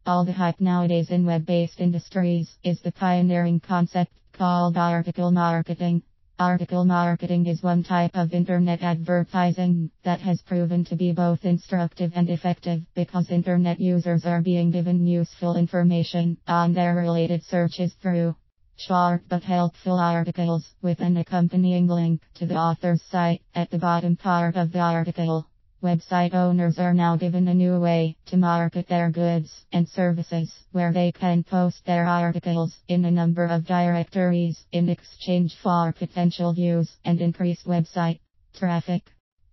All the hype nowadays in web-based industries is the pioneering concept called article marketing. Article marketing is one type of internet advertising that has proven to be both instructive and effective because internet users are being given useful information on their related searches through short but helpful articles with an accompanying link to the author's site at the bottom part of the article. Website owners are now given a new way to market their goods and services, where they can post their articles in a number of directories in exchange for potential views and increased website traffic.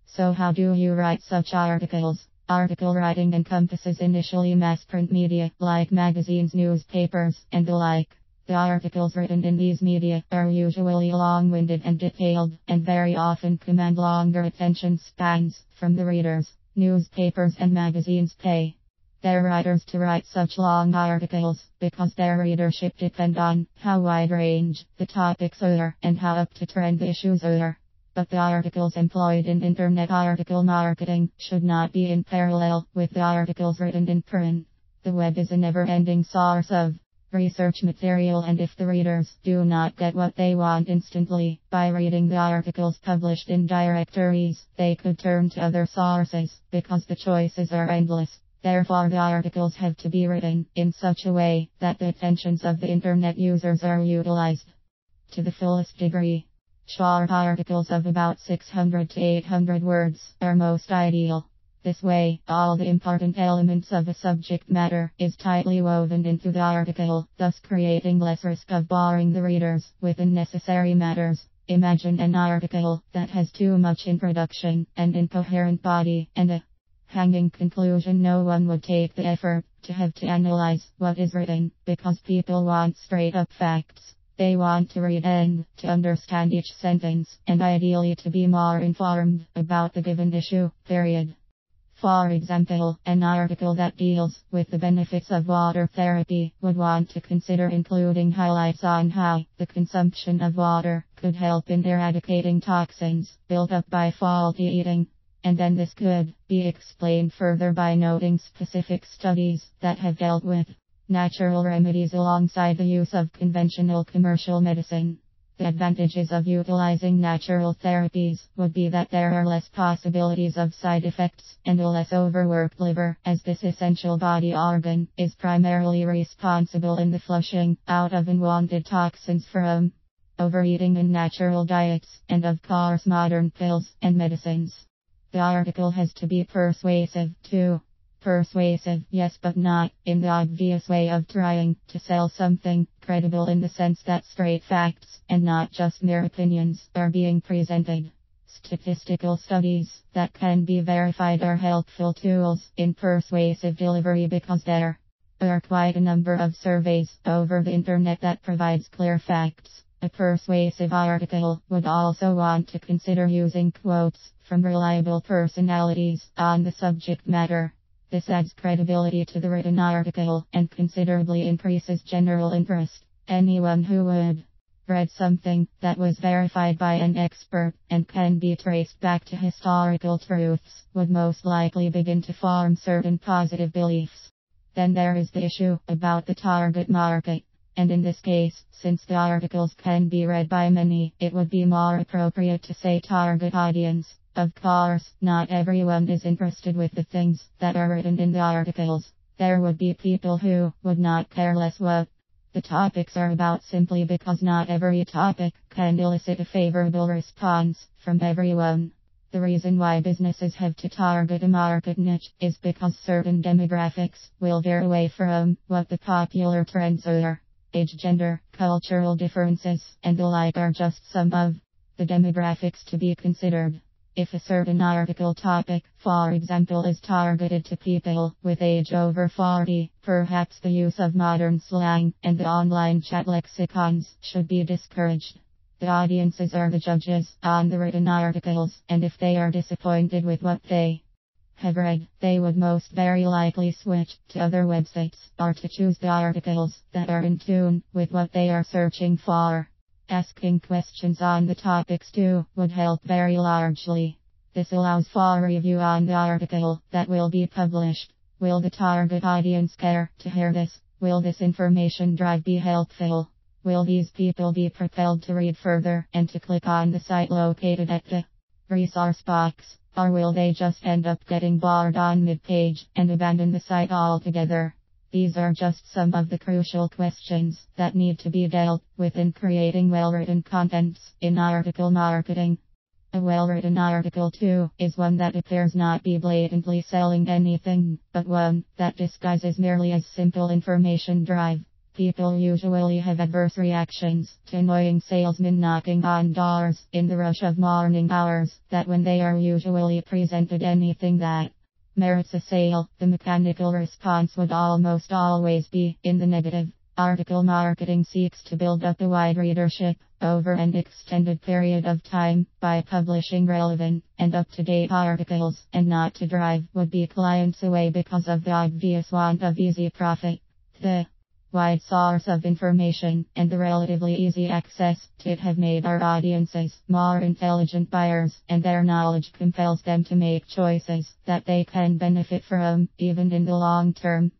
So how do you write such articles? Article writing encompasses initially mass print media like magazines, newspapers, and the like. The articles written in these media are usually long-winded and detailed, and very often command longer attention spans from the readers. Newspapers and magazines pay their writers to write such long articles because their readership depend on how wide range the topics are and how up to trend the issues are. But the articles employed in internet article marketing should not be in parallel with the articles written in print. The web is a never-ending source of research material, and if the readers do not get what they want instantly by reading the articles published in directories, they could turn to other sources because the choices are endless. Therefore, the articles have to be written in such a way that the attentions of the internet users are utilized to the fullest degree. Short articles of about 600 to 800 words are most ideal. This way, all the important elements of a subject matter is tightly woven into the article, thus creating less risk of boring the readers with unnecessary matters. Imagine an article that has too much introduction, an incoherent body, and a hanging conclusion. No one would take the effort to have to analyze what is written, because people want straight-up facts. They want to read and to understand each sentence, and ideally to be more informed about the given issue, period. For example, an article that deals with the benefits of water therapy would want to consider including highlights on how the consumption of water could help in eradicating toxins built up by faulty eating. And then this could be explained further by noting specific studies that have dealt with natural remedies alongside the use of conventional commercial medicine. The advantages of utilizing natural therapies would be that there are less possibilities of side effects and a less overworked liver, as this essential body organ is primarily responsible in the flushing out of unwanted toxins from overeating and natural diets, and of course modern pills and medicines. The article has to be persuasive too. Persuasive, yes, but not in the obvious way of trying to sell something. Credible in the sense that straight facts, and not just mere opinions, are being presented. Statistical studies that can be verified are helpful tools in persuasive delivery because there are quite a number of surveys over the internet that provides clear facts. A persuasive article would also want to consider using quotes from reliable personalities on the subject matter. This adds credibility to the written article and considerably increases general interest. Anyone who would read something that was verified by an expert and can be traced back to historical truths would most likely begin to form certain positive beliefs. Then there is the issue about the target market. And in this case, since the articles can be read by many, it would be more appropriate to say target audience. Of course, not everyone is interested with the things that are written in the articles. There would be people who would not care less what the topics are about, simply because not every topic can elicit a favorable response from everyone. The reason why businesses have to target a market niche is because certain demographics will veer away from what the popular trends are. Age, gender, cultural differences, and the like are just some of the demographics to be considered. If a certain article topic, for example, is targeted to people with age over 40, perhaps the use of modern slang and the online chat lexicons should be discouraged. The audiences are the judges on the written articles, and if they are disappointed with what they have read, they would most very likely switch to other websites, or to choose the articles that are in tune with what they are searching for. Asking questions on the topics too would help very largely. This allows for review on the article that will be published. Will the target audience care to hear this? Will this information drive be helpful? Will these people be propelled to read further and to click on the site located at the resource box? Or will they just end up getting bored on mid-page and abandon the site altogether? These are just some of the crucial questions that need to be dealt with in creating well-written contents in article marketing. A well-written article, too, is one that appears not be blatantly selling anything, but one that disguises merely as simple information drive. People usually have adverse reactions to annoying salesmen knocking on doors in the rush of morning hours, that when they are usually presented anything that merits a sale, the mechanical response would almost always be in the negative. Article marketing seeks to build up a wide readership over an extended period of time by publishing relevant and up-to-date articles, and not to drive would-be clients away because of the obvious want of easy profit. The wide source of information and the relatively easy access to it have made our audiences more intelligent buyers, and their knowledge compels them to make choices that they can benefit from, even in the long term.